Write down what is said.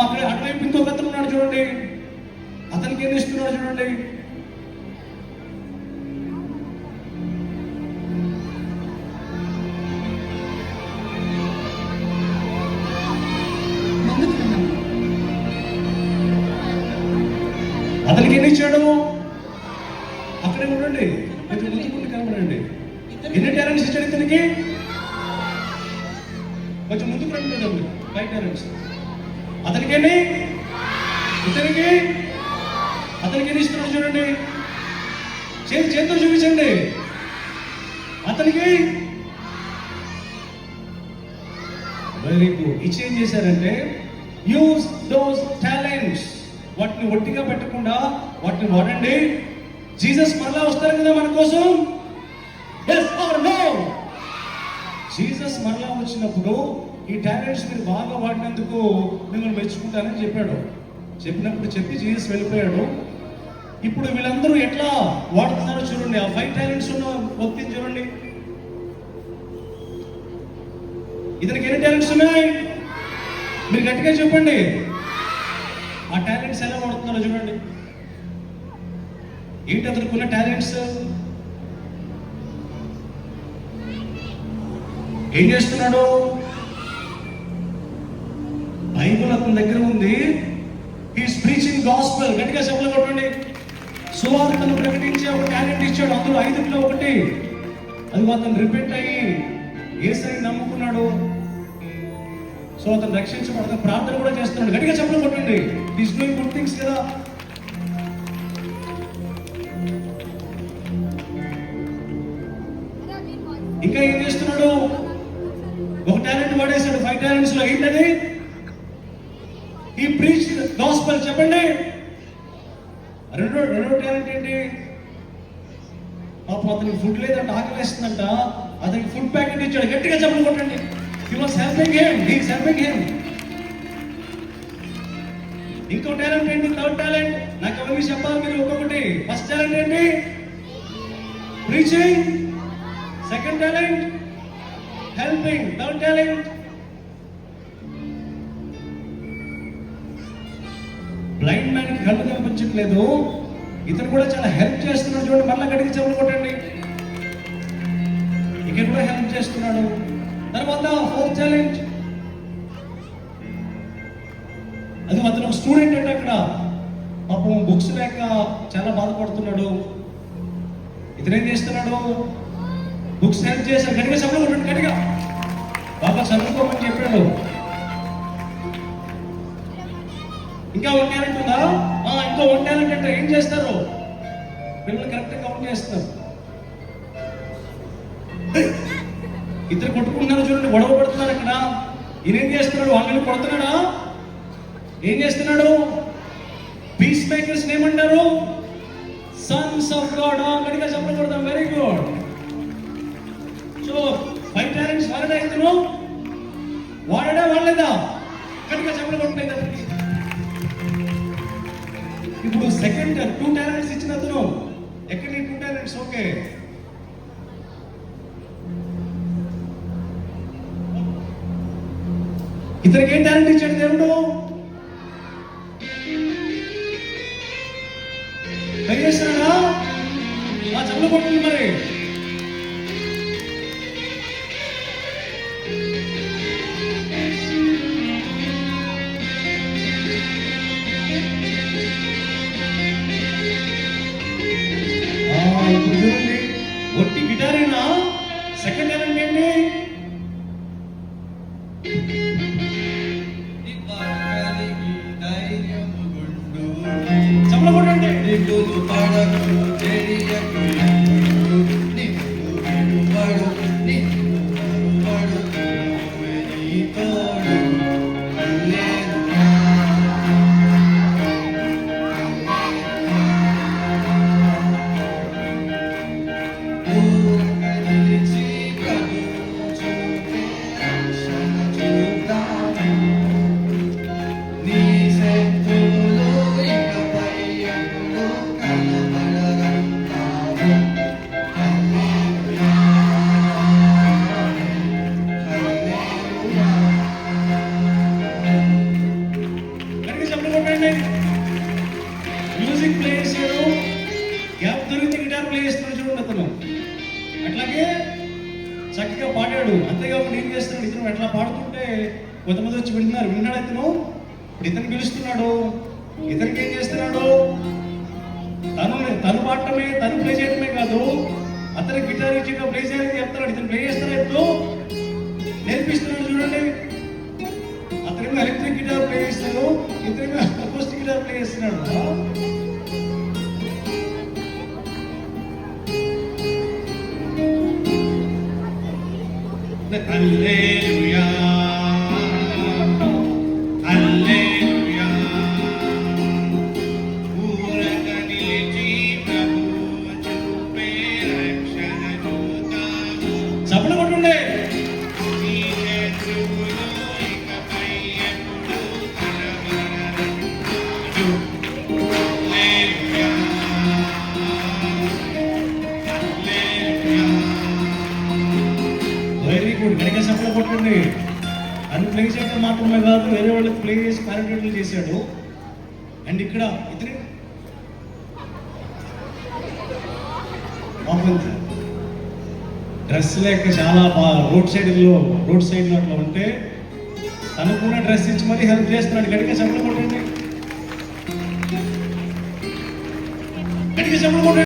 అక్కడ అటువైపు ఇంకొక అతను ఉన్నాడు చూడండి, అతనికి ఏం ఇస్తున్నాడు చూడండి. అతనికి ఎన్ని ఇచ్చాడు? అక్కడే ఉండండి, కొంచెం ముందుకు కనబడండి. ఎన్ని టాలెంట్స్ ఇచ్చాడు ఇతనికి? కొంచెం ముందుకు రండి, 5 టాలెంట్స్. అతనికి ఎన్ని? ఇతనికి అతనికి ఎన్ని ఇస్తున్నాడు చూడండి, చేతితో చూపించండి. అతనికి వెరీ గుడ్. ఇచ్చి ఏం చేశారంటే యూజ్ దోస్ టాలెంట్స్, వాటిని ఒట్టిగా పెట్టకుండా వాటిని వాడండి. జీసస్ మరలా వస్తారు కదా మన కోసం. yes or no? జీసస్ మరలా వచ్చినప్పుడు ఈ టాలెంట్స్ మీరు బాగా వాడినందుకు మిమ్మల్ని మెచ్చుకుంటానని చెప్పాడు. చెప్పినప్పుడు చెప్పి జీసస్ వెళ్ళిపోయాడు. ఇప్పుడు వీళ్ళందరూ ఎట్లా వాడుతున్నారో చూడండి. ఆ 5 టాలెంట్స్ ఉన్న వ్యక్తిని చూడండి. ఇతనికి ఎన్ని టాలెంట్స్ ఉన్నాయి? మీరు గట్టిగా చెప్పండి. ఆ టాలెంట్స్ ఎలా వాడుతున్నారో చూడండి. ఏంటి అతనుకున్న టాలెంట్స్? ఏం చేస్తున్నాడు? బైబిల్ అతని దగ్గర ఉంది. He's preaching gospel. గట్టిగా చెప్పలు కొట్టండి. సువార్తను ప్రకటించే ఒక టాలెంట్ ఇచ్చాడు. అందులో 5లో ఒకటి. అది అతను రిపెంట్ అయ్యి యేసుని నమ్ముకున్నాడు. సో అతను రక్షించబడతాను, ప్రార్థన కూడా చేస్తున్నాడు. గట్టిగా చెప్పలు కొట్టండి. హీస్ డూయింగ్ గుడ్ థింగ్స్ కదా. ఇంకా ఏం చేస్తున్నాడు? ఒక టాలెంట్ వాడేశాడు 5 టాలెంట్స్ లో. ఏంటది? ఈ ప్రీచ్ గాస్పెల్. చెప్పండి. రెండో టాలెంట్ ఏంటి? పాపం అతనికి ఫుడ్ లేదంట, ఆకలిస్తుందంట. అతనికి ఫుడ్ ప్యాకెట్ ఇచ్చాడు. గట్టిగా చెప్పలు కొట్టండి. He was helping him. He is helping him. ఇంకో టాలెంట్ ఏంటి? Third talent. నాకు అవన్నీ చెప్పాలి మీరు ఒక్కొక్కటి. ఫస్ట్ టాలెంట్ ఏంటి? Preaching. Second talent helping. Third talent blind man కి కళ్ళు కనిపించట్లేదు, ఇతను కూడా చాలా హెల్ప్ చేస్తున్నాడు చూడండి. మళ్ళీ గడికి చెవులు కొట్టండి. ఇక్కడ కూడా హెల్ప్ చేస్తున్నాడు. తర్వాత 4th టాలెంట్. అది అతను ఒక స్టూడెంట్ అంటే అక్కడ పాపం బుక్స్ లేక చాలా బాధపడుతున్నాడు. ఇతను ఏం చేస్తున్నాడు? బుక్స్ హెల్ప్ చేశాడు. గట్టిగా చదువుకుంటాడు. గట్టిగా బాగా చదువుకోమని చెప్పాడు. ఇంకా 1 టాలెంట్ ఉందా? ఇంకో 1 టాలెంట్ అంటే ఏం చేస్తారు? పిల్లలు కరెక్ట్ గా కౌంట్ చేస్తారు. ఇద్దరు కొట్టుకుంటున్నారు చూడండి, గొడవ పడుతున్నారు అక్కడ. ఈయన ఏం చేస్తున్నాడు? వాళ్ళని కొడుతున్నాడా? ఏం చేస్తున్నాడు? పీస్ మేకర్స్ ఏమంటారు? Sons of God. గట్టిగా చెప్పకూడదాం. Very good. సో 5 టాలెంట్స్ వాడదా ఇతను? వాడడా వాళ్ళదా? గట్టిగా చెప్పకుంటాయి కదా. ఇప్పుడు సెకండ్ 2 టాలెంట్స్ ఇచ్చిన అతను ఎక్కడ 2 టాలెంట్స్? ఓకే, ఇతనికి ఏం టాలెంట్ ఇచ్చాడు దేవుడు? చేస్తున్నాడా? చెప్పులు కొట్టింది మరి. ఇప్పుడు చూడండి, ఒట్టి గిటారేనా? సెకండ్ టాలెంట్ ఏంటి? చెప్పులు కొట్టండి. అతను. అట్లాగే చక్కగా పాడాడు. అంతేకాకుండా ఏం చేస్తున్నాడు, ఇతను ఎట్లా పాడుతుంటే కొంతమంది వచ్చి విన్నాడు ఇతను. ఇప్పుడు ఇతను పిలుస్తున్నాడు, ఇతనికి ఏం చేస్తున్నాడు, తను పాడటమే, తను ప్లే చేయడమే కాదు, అతను గిటార్ ఇచ్చి ప్లే చేయాలని చెప్తున్నాడు. ఇతను ప్లే చేస్తున్నాడు, ఇప్పుడు నేర్పిస్తున్నాడు. చూడండి, అతనేమో ఎలక్ట్రిక్ గిటార్ ప్లే చేస్తాడు, ఇతనేమో అకౌస్టిక్ గిటార్ ప్లే చేస్తున్నాడు. హల్లెలూయా హల్లెలూయా ఊరక నిలిచి ప్రభువు చూపే రక్షణ చూద్దాము. చప్పట్లు కొట్టండి. ఈ శత్రువులు ఇకపై ఎప్పుడు కలవరరు. హల్లెలూయా హల్లెలూయా. Very good. గడిక చప్పట్లు కొట్టండి. అది ప్లే చేయడం మాత్రమే కాదు, వేరే వాళ్ళకి ప్లే చేసి పారాడేట్లు చేశాడు. అండ్ ఇక్కడ ఇతని డ్రెస్ లేక చాలా రోడ్ సైడ్లో అట్లా ఉంటే తనకున్న డ్రెస్ ఇచ్చి మరీ హెల్ప్ చేస్తున్నాడు. గడిక చప్పట్లు కొట్టండి. గడిక చప్పట్లు కొట్టండి.